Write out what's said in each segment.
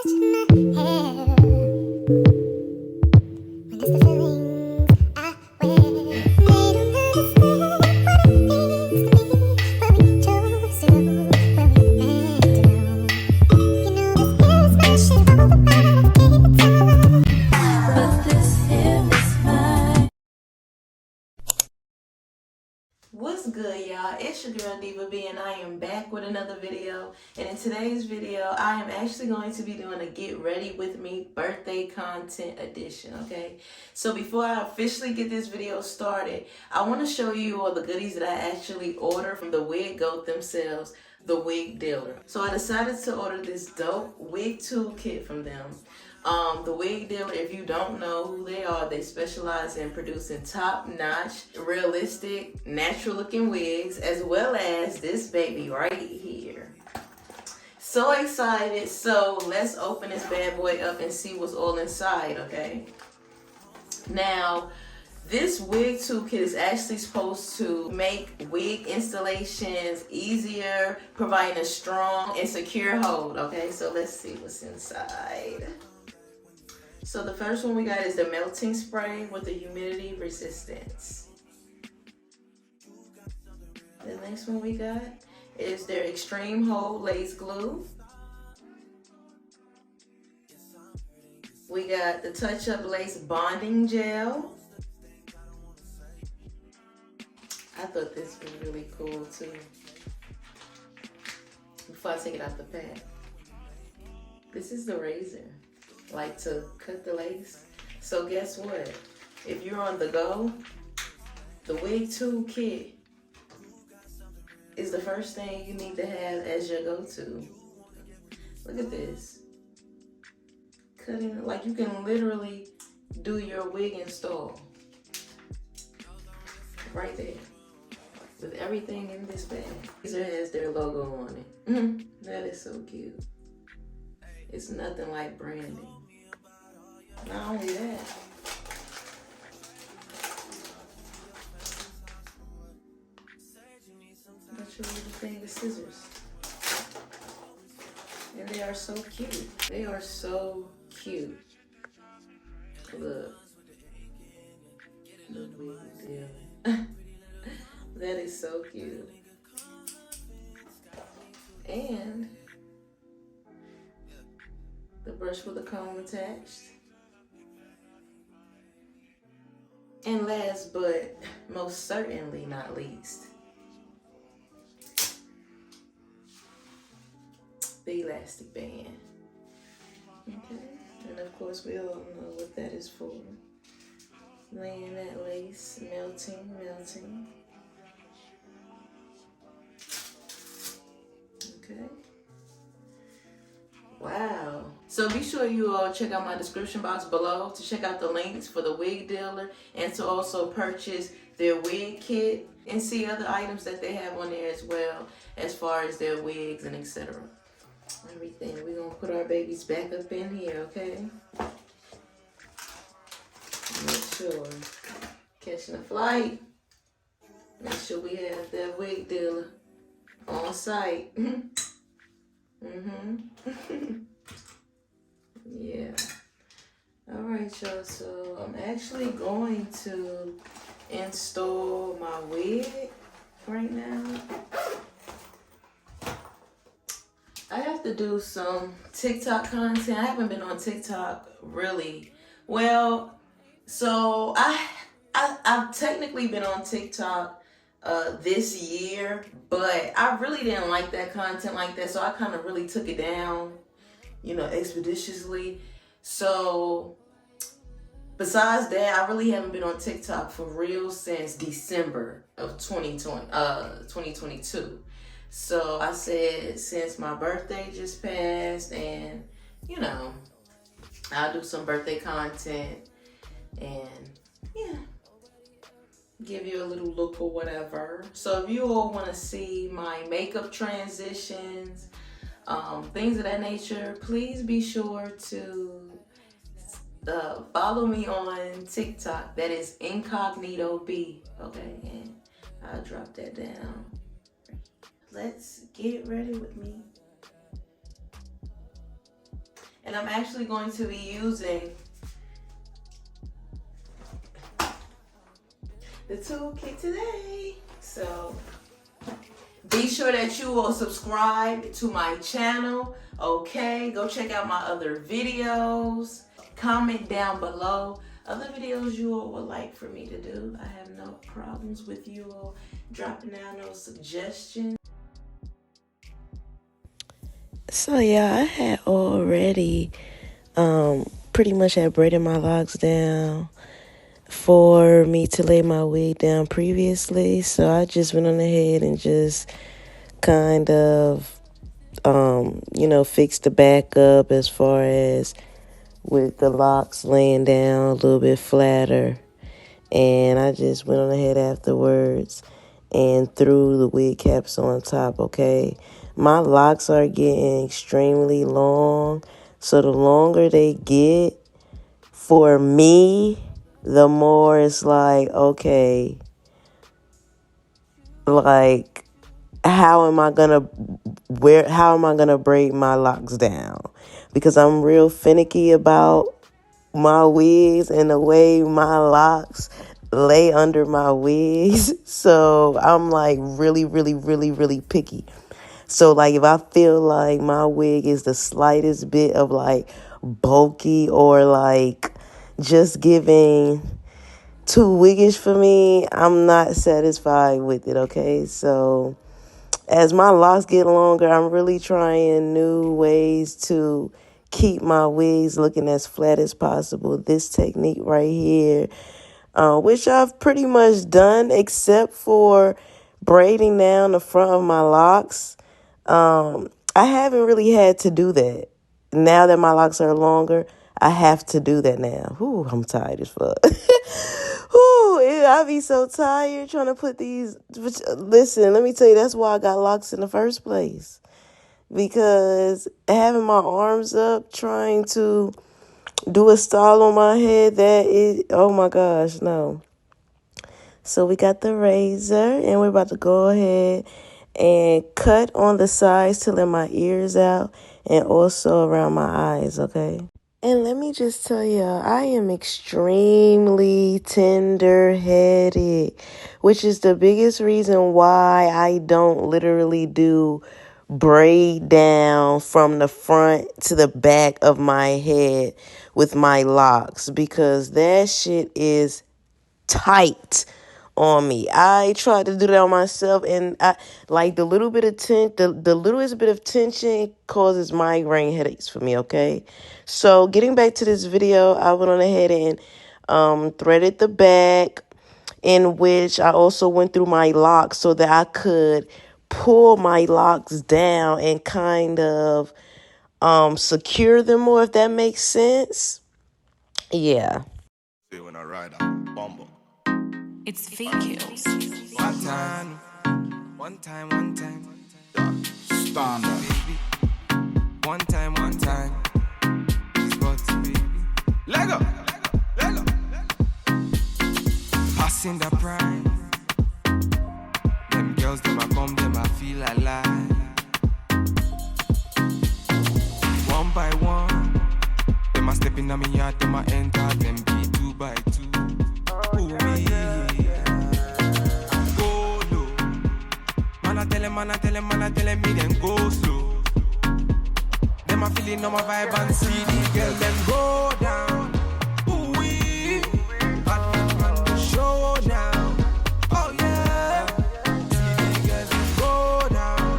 What's good, y'all? It's your girl Diva B, and I am back with another video. And in today's video, I am actually going to be doing a get ready with me birthday content edition, okay? So before I officially get this video started, I want to show you all the goodies that I actually ordered from the wig goat themselves, the wig dealer. So I decided to order this dope wig toolkit from them. The wig dealer, if you don't know who they are, they specialize in producing top-notch, realistic, natural-looking wigs, as well as this baby right here. So excited. So let's open this bad boy up and see what's all inside, okay? Now, this wig toolkit is actually supposed to make wig installations easier, providing a strong and secure hold, okay? So let's see what's inside. So the first one we got is the melting spray with the humidity resistance. The next one we got is their extreme hold lace glue. We got the touch up lace bonding gel. I thought this was really cool too. Before I take it out the pack, this is the razor. Like to cut the lace. So guess what? If you're on the go, the wig toolkit is the first thing you need to have as your go-to. Look at this. Cutting, like you can literally do your wig install right there with everything in this bag. This has their logo on it. That is so cute. It's nothing like branding. Not only that, but you need the thing with scissors. And they are so cute. They are so cute. Look. The wig deal. That is so cute. And the brush with the comb attached. And last but most certainly not least, the elastic band. Okay, and of course we all know what that is for. Laying that lace, melting. Okay. Wow. So be sure you all check out my description box below to check out the links for the wig dealer and to also purchase their wig kit and see other items that they have on there as well, as far as their wigs and etc. Everything. We're going to put our babies back up in here, okay? Make sure. Catching a flight. Make sure we have that wig dealer on site. Yeah. All right, y'all. So I'm actually going to install my wig right now. I have to do some TikTok content. I haven't been on TikTok really well. So I've technically been on TikTok this year, but I really didn't like that content like that, so I kind of really took it down, you know, expeditiously. So besides that, I really haven't been on TikTok for real since December of 2022. So I said, since my birthday just passed, and you know, I'll do some birthday content and yeah, give you a little look or whatever. So if you all want to see my makeup transitions, things of that nature, please be sure to follow me on TikTok. That is Incognito B. Okay, and I'll drop that down. Let's get ready with me. And I'm actually going to be using the toolkit today. So be sure that you will subscribe to my channel. Okay, go check out my other videos. Comment down below other videos you all would like for me to do. I have no problems with you all dropping down those suggestions. So yeah, I had already pretty much had braided my locks down for me to lay my wig down previously. So I just went on ahead and just kind of fixed the back up as far as with the locks laying down a little bit flatter. And I just went on ahead afterwards and threw the wig caps on top, okay? My locks are getting extremely long, so the longer they get, for me, the more it's like, okay, like, how am I gonna braid my locks down? Because I'm real finicky about my wigs and the way my locks lay under my wigs. So I'm like really, really, really, really picky. So like if I feel like my wig is the slightest bit of like bulky or like just giving too wiggish for me, I'm not satisfied with it, okay? So as my locks get longer, I'm really trying new ways to keep my wigs looking as flat as possible. This technique right here, which I've pretty much done except for braiding down the front of my locks. I haven't really had to do that. Now that my locks are longer, I have to do that now. Ooh, I'm tired as fuck. Ooh, I be so tired trying to put these. Listen, let me tell you, that's why I got locks in the first place. Because having my arms up trying to do a style on my head, that is, oh my gosh, no. So we got the razor and we're about to go ahead and cut on the sides to let my ears out and also around my eyes, okay? And let me just tell you, I am extremely tender-headed, which is the biggest reason why I don't literally do braid down from the front to the back of my head with my locks, because that shit is tight on me. I tried to do that on myself, and I like the little bit of the littlest bit of tension causes migraine headaches for me, okay? So getting back to this video, I went on ahead and threaded the back, in which I also went through my locks so that I could pull my locks down and kind of secure them more, if that makes sense. Yeah. When I ride out, bumble. It's fake kills. One time. Stand up. One time. It's got to be. Lego. Passing the prime. Them girls, them I come, them I feel alive. One by one. Them I step in on me yard, them I enter, them be 2 by 2. Ooh, go low. Man, I tell him, me them go slow. Them I feeling on my vibe and see the girl, them go down. Ooh, wee. Batman run the show now. Oh yeah. See the girl, them go down.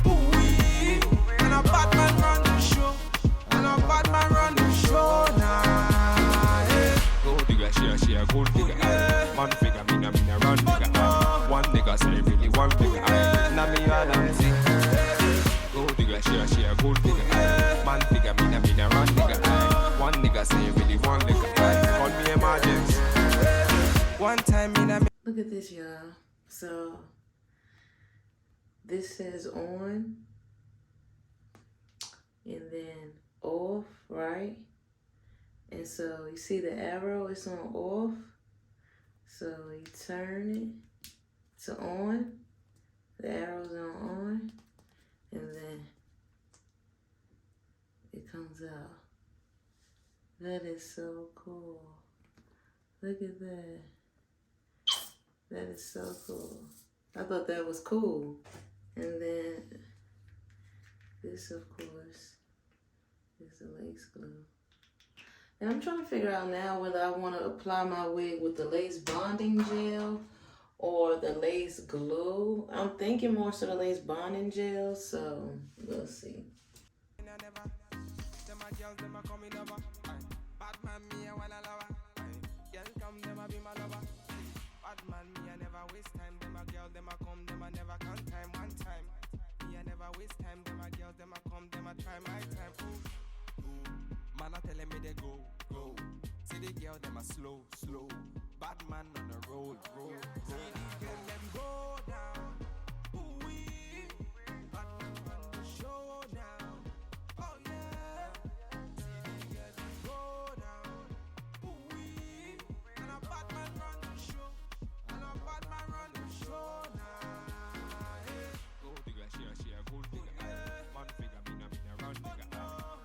Ooh, wee. And a Batman run the show. And a Batman run the show now. Yeah. Gold digger, she a gold digger. Man figure, me na run nigga. One nigga say really one nigga. Na me all I'm sick. Gold digger, she a gold digger. Man figure, me na run nigga. One nigga say really one nigga. Call me emergency. One time in a Look at this, y'all. So this says on and then off, right? And so you see the arrow, it's on off. So you turn it to on. The arrow's on, and then it comes out. That is so cool. Look at that. That is so cool. I thought that was cool. And then this, of course, is the lace glue. And I'm trying to figure out now whether I want to apply my wig with the lace bonding gel or the lace glue. I'm thinking more so the lace bonding gel, so we'll see. Man, I telling me they go, go. See the girl, them a slow, slow. Bad man on the road, road, road. See the girl, them go down. Ooh wee. Bad man run the show now. Oh yeah. See the girl, them go down. Ooh wee. And a bad man run the show. And a bad man run the show now. Hey. Go digga, she a gold digga. Man figure me na run digga.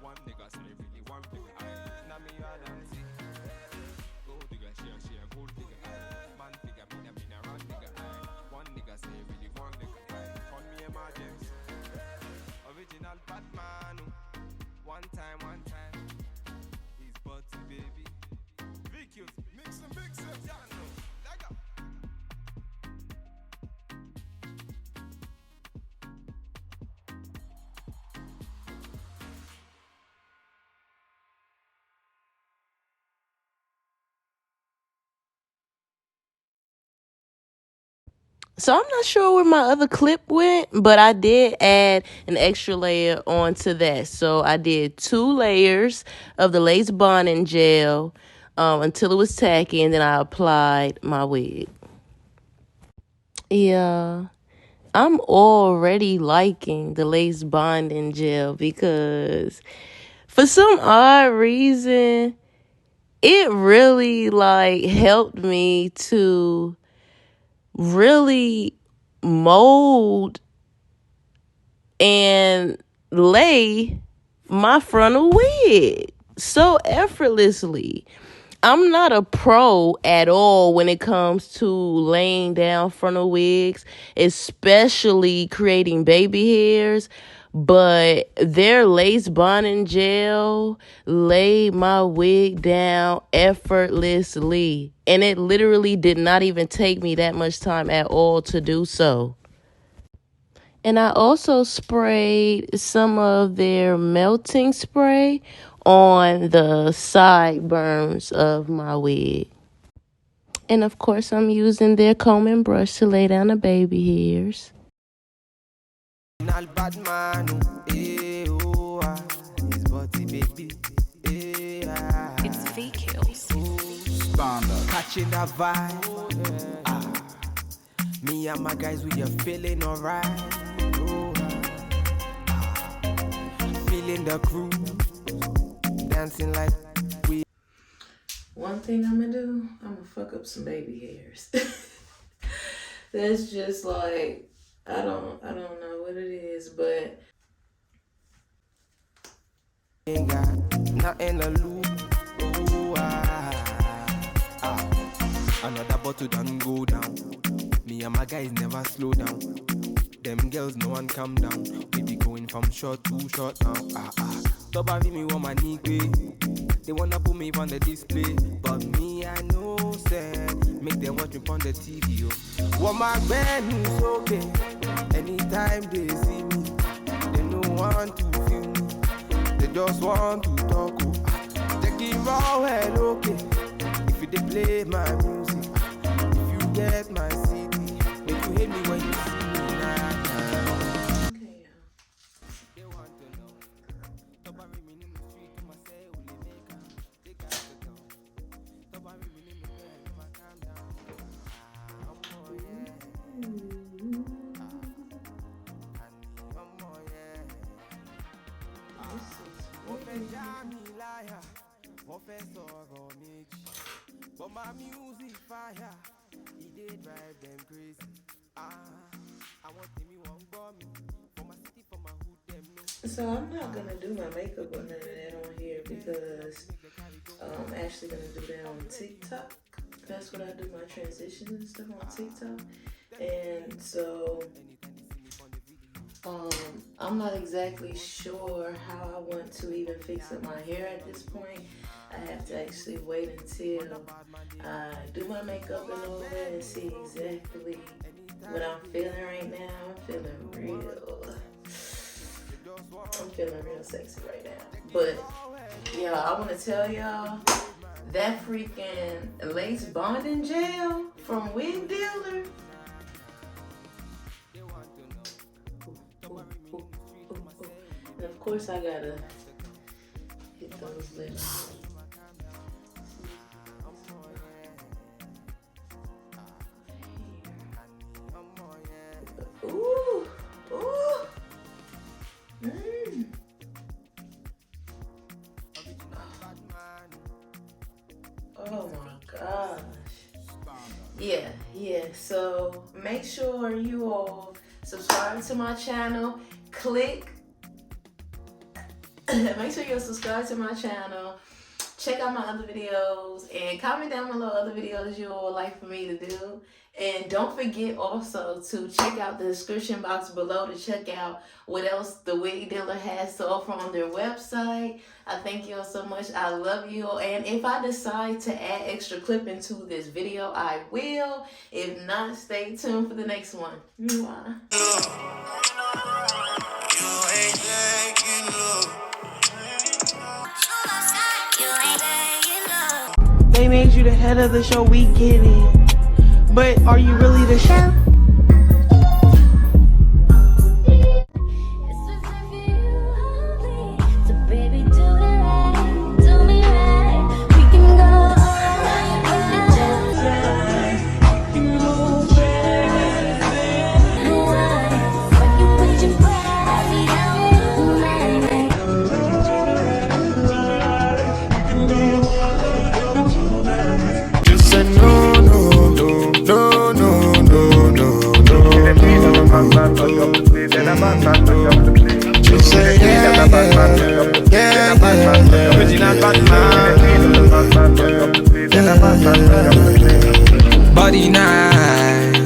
One nigga say really one digga. Now me you dance it. Go digga, she a gold digga. Man figure me na run digga. One nigga say really one digga. Call me emergency. Original Batman. One time. He's Butty, baby. VQs, mix it. Yeah, no. Lega. So I'm not sure where my other clip went, but I did add an extra layer onto that. So I did 2 layers of the lace bonding gel until it was tacky, and then I applied my wig. Yeah, I'm already liking the lace bonding gel because for some odd reason, it really helped me to really mold and lay my frontal wig so effortlessly. I'm not a pro at all when it comes to laying down frontal wigs, especially creating baby hairs. But their lace bonding gel laid my wig down effortlessly. And it literally did not even take me that much time at all to do so. And I also sprayed some of their melting spray on the sideburns of my wig. And of course, I'm using their comb and brush to lay down the baby hairs. Original Batman. Eh, oh, he's Butty, baby. It's VQs. Standard. Catching that vibe. Me and my guys, we are feeling alright. Feeling the crew. Dancing like we. One thing I'm gonna do, I'm gonna fuck up some baby hairs. That's just like, I don't know what it is, but Ain't got nothing to lose. Oh, another bottle done go down. Me and my guys never slow down. Them girls, no one calm down. We be going from short to short now. Top of me want my knee way. They wanna put me on the display, but me I know said make them watch me on the TV. Want my band is okay. Anytime they see me, they don't want to feel me. They just want to talk. Take it raw well, okay. If you they play my music, if you get my CD, if you hate me when you see me, nah. okay, y'all. They want to know. Top of me in the street, my say, will they make her? Take her to town. Top of me in the bed, never calm down. One more, yeah. One more, yeah. Wọ́n fẹ́ já mi láyà, wọ́n fẹ́ sọ̀rọ̀ méjì. But my music fire, it dey drive them crazy. Àwọn tèmi wọ́n gbọ́ mi, for my city, for my hood, them know. So I'm not gonna do my makeup or none of that on here because I'm actually gonna do that on TikTok. That's what I do my transitions and stuff on TikTok. And so I'm not exactly sure how I want to even fix up my hair at this point. I have to actually wait until I do my makeup and all that and see exactly what I'm feeling right now. I'm feeling real sexy right now. But yeah, I want to tell y'all that freaking lace bonding gel from Wig Dealer. And of course I gotta hit those lips. Ooh, ooh. Oh my gosh. Yeah. So make sure you all subscribe to my channel. Make sure you're subscribed to my channel. Check out my other videos and comment down below other videos you would like for me to do. And don't forget also to check out the description box below to check out what else the Wig Dealer has to offer on their website. I thank you all so much. I love you. And if I decide to add extra clipping to this video, I will. If not, stay tuned for the next one. Mwah. They made you the head of the show, we get it. But are you really the chef? Body nice.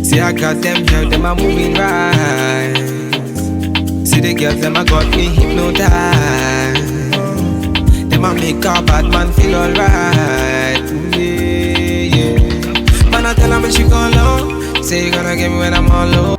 See I got them girls, them are moving right. See the girls, them a got me hypnotized. Them a make a bad man feel alright. Yeah. Man I tell her when she go low, say you gonna get me when I'm all low.